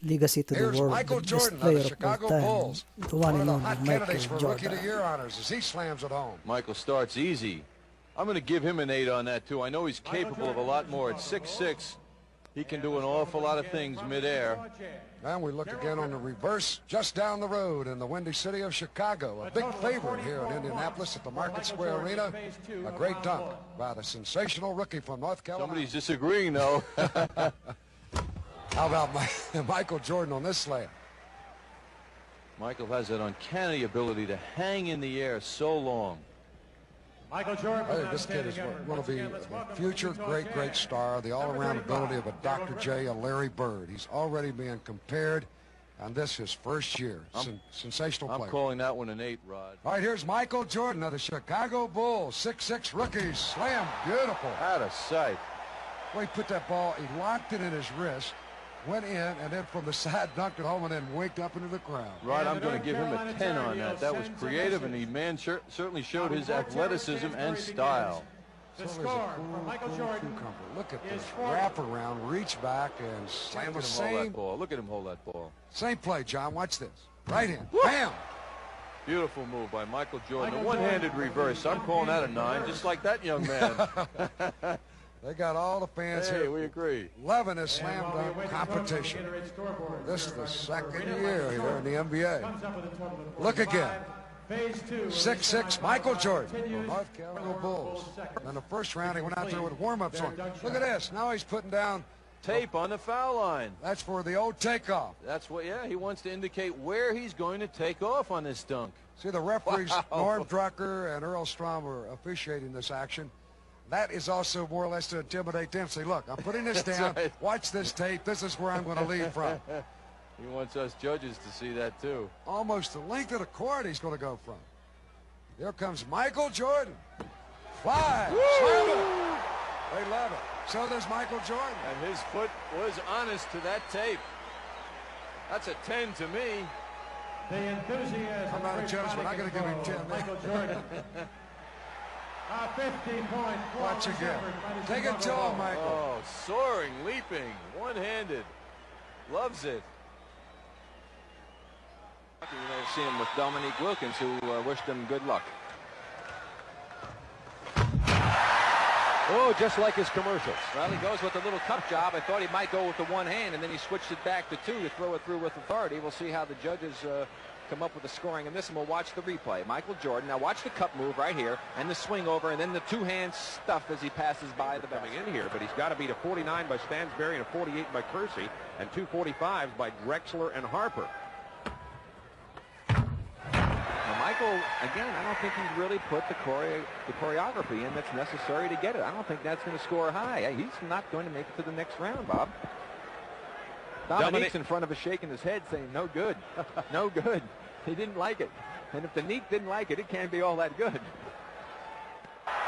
legacy to the Here's world, Michael the best Jordan of player the of all Chicago time, Bulls. the one One of and the only hot Michael candidates for Rookie of the Jordan. Year honors as he slams it home. Michael starts easy. I'm going to give him an 8 on that, too. I know he's capable of a lot more. At 6'6", he can do an awful lot of things midair. And we look again on the reverse just down the road in the windy city of Chicago. A big favorite here in Indianapolis at the Market Square Arena. A great dunk by the sensational rookie from North Carolina. Somebody's disagreeing, though. How about Michael Jordan on this slam? Michael has that uncanny ability to hang in the air so long. Michael Jordan. I think this kid is going to be a future great star, the all-around ability of a Dr. J, a Larry Bird. He's already being compared, and this his first year. Sensational play. I'm calling that one an 8, Rod. All right, here's Michael Jordan of the Chicago Bulls. 6'6" rookies. Slam, beautiful. Out of sight. Well, he put that ball, he locked it in his wrist, went in, and then from the side dunked it home and then winked up into the crowd. Rod, I'm going to give him a 10 on that. That was creative, and the man certainly showed his athleticism and style. The score for Michael Jordan. Look at this wraparound, reach back, and slam the same. Look at him hold that ball. Same play, John. Watch this. Right hand. Bam! Beautiful move by Michael Jordan. A one-handed reverse. I'm calling that a 9, just like that young man. They got all the fans hey, here. we agree. Loving this slam dunk competition. This is the second year here in the NBA. Look again. 6'6", Michael Jordan from North Carolina Bulls. In the first round, he went out there with warm-ups on. Look at this. Now he's putting down tape on the foul line. That's for the old takeoff. That's what, yeah, he wants to indicate where he's going to take off on this dunk. See, the referees, Norm Drucker and Earl Strom, are officiating this action. That is also more or less to intimidate them. Say, look, I'm putting this down. Right. Watch this tape. This is where I'm going to lead from. He wants us judges to see that, too. Almost the length of the court he's going to go from. Here comes Michael Jordan. Fly. Slam it. They love it. So does Michael Jordan. And his foot was honest to that tape. That's a 10 to me. The enthusiasm. I'm not a judge, but I'm going to give him 10. Michael Jordan. A 50-point. Watch again. Take it to him, Michael. Oh, soaring, leaping, one-handed. Loves it. You may have seen him with Dominique Wilkins, who wished him good luck. Oh, just like his commercials. Well, he goes with a little cup job. I thought he might go with the one hand, and then he switched it back to 2 to throw it through with authority. We'll see how the judges come up with the scoring in this, and we'll watch the replay. Michael Jordan. Now watch the cup move right here, and the swing over, and then the two-hand stuff as he passes by the coming in here. But he's got to beat a 49 by Stansbury and a 48 by Kersey, and 2 45s by Drexler and Harper. Michael, again, I don't think he's really put the choreography in that's necessary to get it. I don't think that's going to score high. He's not going to make it to the next round, Bob. Dominique's in front of us shaking his head saying, no good, no good. He didn't like it. And if Dominique didn't like it, it can't be all that good.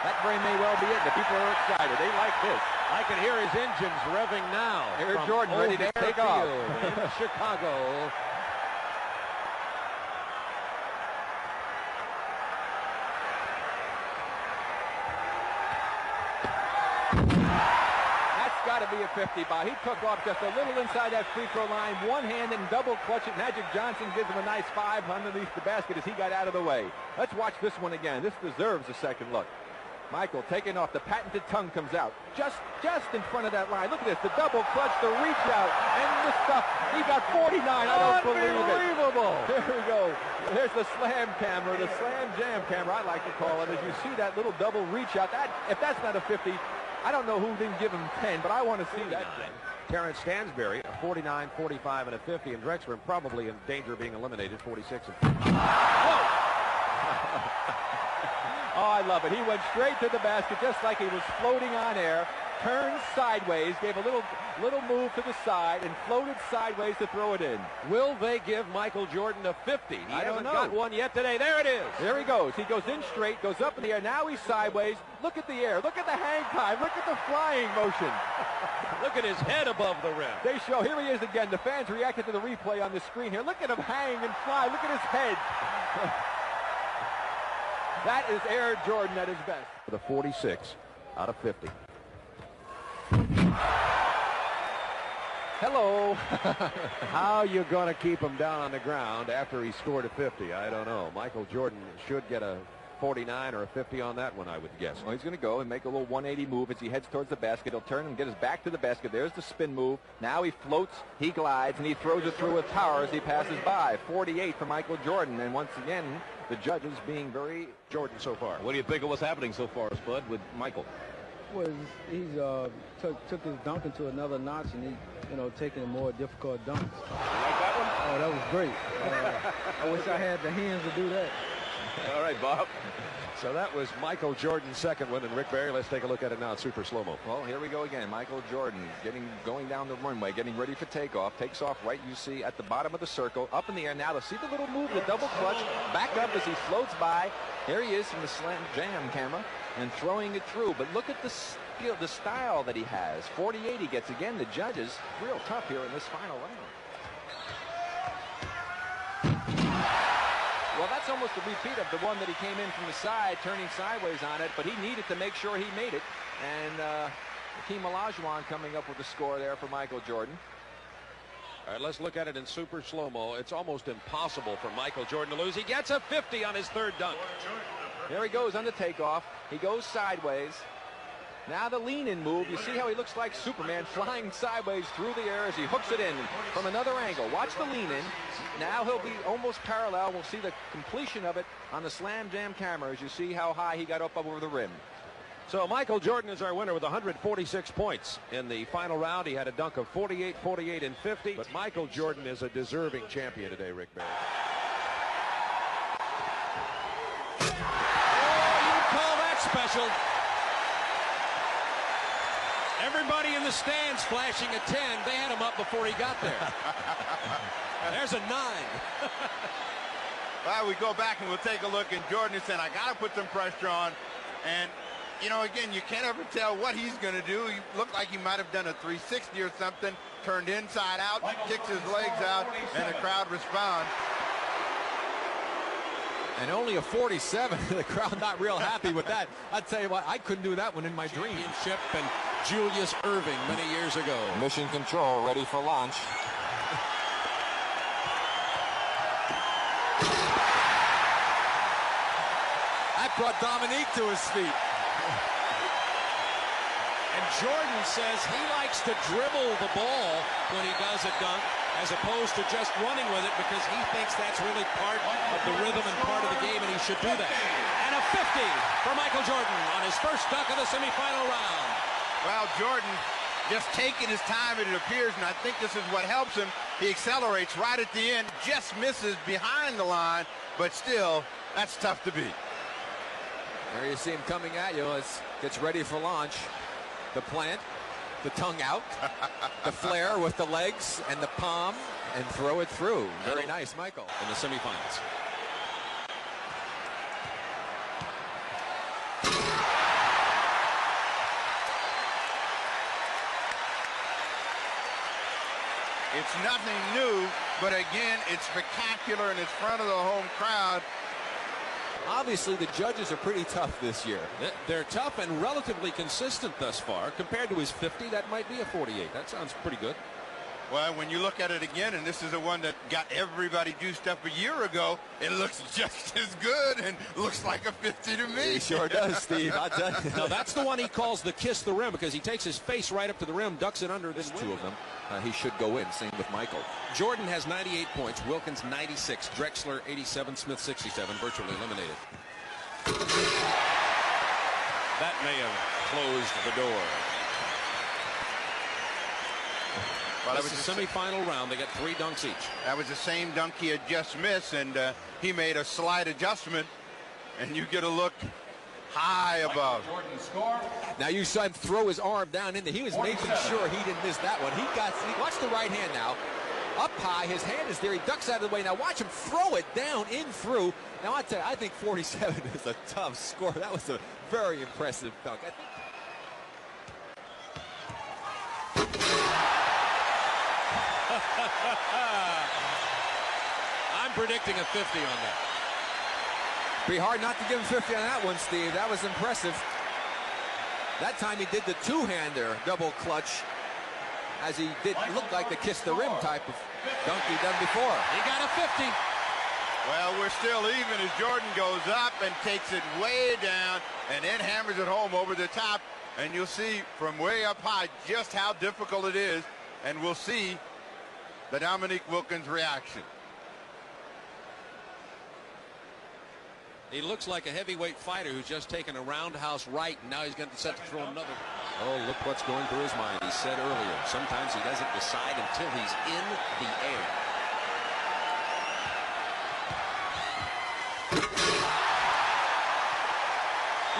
That very may well be it. The people are excited. They like this. I can hear his engines revving now. Air Jordan ready to take off. In Chicago. Got to be a 50 by. He took off just a little inside that free throw line, one-handed and double clutch it. Magic Johnson gives him a nice 5 underneath the basket as he got out of the way. Let's watch this one again. This deserves a second look. Michael taking off. The patented tongue comes out just in front of that line. Look at this, the double clutch, the reach out, and the stuff. He got 49. I don't believe it. Unbelievable. Here we go. There's the slam camera, the slam jam camera, I like to call it. As you see that little double reach out, if that's not a 50, I don't know who didn't give him 10, but I want to see that thing. Terrence Stansbury, a 49, 45, and a 50, and Drexler probably in danger of being eliminated, 46. Whoa! Oh, I love it. He went straight to the basket just like he was floating on air, turned sideways, gave a little move to the side, and floated sideways to throw it in. Will they give Michael Jordan a 50? He hasn't got one yet today. There it is. There he goes. He goes in straight, goes up in the air. Now he's sideways. Look at the air. Look at the hang time. Look at the flying motion. Look at his head above the rim. They show, here he is again. The fans reacted to the replay on the screen here. Look at him hang and fly. Look at his head. That is Air Jordan at his best. For the 46 out of 50. Hello. How you going to keep him down on the ground after he scored a 50? I don't know. Michael Jordan should get a 49 or a 50 on that one, I would guess. Well, he's going to go and make a little 180 move as he heads towards the basket. He'll turn and get his back to the basket. There's the spin move. Now he floats, he glides, and he throws it through with power as he passes by. 48 for Michael Jordan. And once again, the judges being very Jordan so far. What do you think of what's happening so far, Spud, with Michael? Well, he's took his dunking to another notch, and he, taking more difficult dunks. You like that one? Oh, that was great. I wish I had the hands to do that. All right, Bob. So that was Michael Jordan's second one, and Rick Barry, let's take a look at it now in super slow-mo. Well, here we go again. Michael Jordan going down the runway, getting ready for takeoff. Takes off right, you see, at the bottom of the circle, up in the air. Now to see the little move, the double clutch, back up as he floats by. Here he is from the Slam Jam camera and throwing it through. But look at the skill, the style that he has. 48 he gets. Again, the judges, real tough here in this final round. Well, that's almost a repeat of the one that he came in from the side, turning sideways on it, but he needed to make sure he made it. And Hakeem Olajuwon coming up with the score there for Michael Jordan. All right, let's look at it in super slow-mo. It's almost impossible for Michael Jordan to lose. He gets a 50 on his third dunk. There he goes on the takeoff. He goes sideways. Now the lean-in move. You see how he looks like Superman flying sideways through the air as he hooks it in from another angle. Watch the lean-in. Now he'll be almost parallel. We'll see the completion of it on the Slam Jam camera as you see how high he got up over the rim. So Michael Jordan is our winner with 146 points. In the final round, he had a dunk of 48, 48, and 50. But Michael Jordan is a deserving champion today, Rick Barry. Oh, you call that special. Everybody in the stands flashing a 10. They had him up before he got there. There's a 9. Well, we go back and we'll take a look, and Jordan is saying, I got to put some pressure on. And, again, you can't ever tell what he's going to do. He looked like he might have done a 360 or something, turned inside out, kicks his legs out, and the crowd responds. And only a 47. The crowd not real happy with that. I'll tell you what, I couldn't do that one in my dream. Championship and Julius Erving many years ago. Mission Control ready for launch. That brought Dominique to his feet. And Jordan says he likes to dribble the ball when he does a dunk as opposed to just running with it because he thinks that's really part of the rhythm and part of the game, and he should do that. And a 50 for Michael Jordan on his first dunk of the semifinal round. Well, Jordan just taking his time, it appears, and I think this is what helps him. He accelerates right at the end, just misses behind the line, but still, that's tough to beat. There you see him coming at you as gets ready for launch. The plant, the tongue out, the flare with the legs and the palm, and throw it through. Very nice, Michael. In the semifinals. It's nothing new, but again, it's spectacular and it's front of the home crowd. Obviously, the judges are pretty tough this year. They're tough and relatively consistent thus far. Compared to his 50, that might be a 48. That sounds pretty good. Well, when you look at it again, and this is the one that got everybody juiced up a year ago, it looks just as good and looks like a 50 to me. He sure does, Steve. I'll tell you. Now, that's the one he calls the kiss the rim because he takes his face right up to the rim, ducks it under. There's two of them. He should go in. Same with Michael. Jordan has 98 points. Wilkins 96. Drexler 87. Smith 67. Virtually eliminated. That may have closed the door. Well, This is the semifinal round. They got 3 dunks each. That was the same dunk he had just missed, and he made a slight adjustment, and you get a look high above. Now you saw him throw his arm down in there. He was making sure he didn't miss that one. Watch the right hand now. Up high, his hand is there. He ducks out of the way. Now watch him throw it down in through. Now I tell you, I think 47 is a tough score. That was a very impressive dunk. I'm predicting a 50 on that. Be hard not to give him 50 on that one, Steve. That was impressive. That time he did the two-hander double clutch as he did look like the kiss the rim type of dunk he done before. He got a 50. Well, we're still even as Jordan goes up and takes it way down and then hammers it home over the top. And you'll see from way up high just how difficult it is. And we'll see the Dominique Wilkins reaction. He looks like a heavyweight fighter who's just taken a roundhouse right, and now he's going to set to throw another. Oh, look what's going through his mind. He said earlier, sometimes he doesn't decide until he's in the air.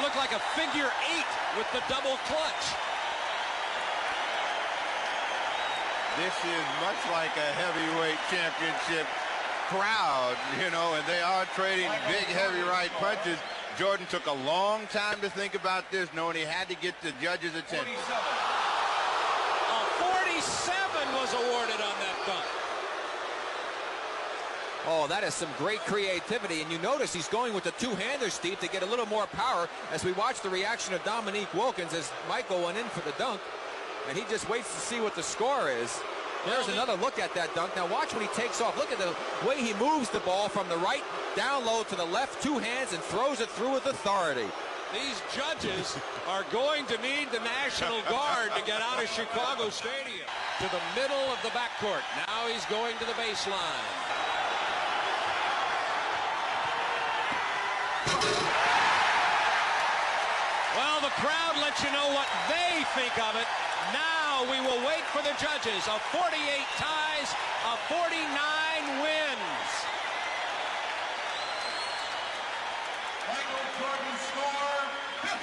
Looked like a figure 8 with the double clutch. This is much like a heavyweight championship crowd, you know, and they are trading big, heavy right punches. Jordan took a long time to think about this, knowing he had to get the judges' attention. A 47 was awarded on that dunk. Oh, that is some great creativity, and you notice he's going with the two-hander, Steve, to get a little more power as we watch the reaction of Dominique Wilkins as Michael went in for the dunk, and he just waits to see what the score is. There's another look at that dunk. Now watch when he takes off. Look at the way he moves the ball from the right down low to the left, two hands, and throws it through with authority. These judges are going to need the National Guard to get out of Chicago Stadium. To the middle of the backcourt. Now he's going to the baseline. Well, the crowd lets you know what they think of it. Now we will wait for the judges. A 48 ties, a 49 wins. Michael Jordan score 50.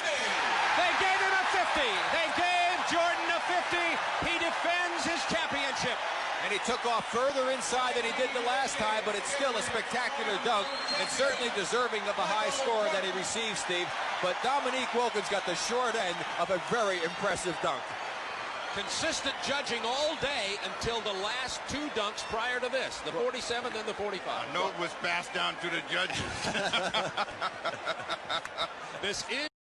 They gave him a 50. They gave Jordan a 50. He defends his championship. And he took off further inside than he did the last time, but it's still a spectacular dunk and certainly deserving of a high score that he received, Steve. But Dominique Wilkins got the short end of a very impressive dunk. Consistent judging all day until the last two dunks prior to this, the 47 and the 45. A note was passed down to the judges. This is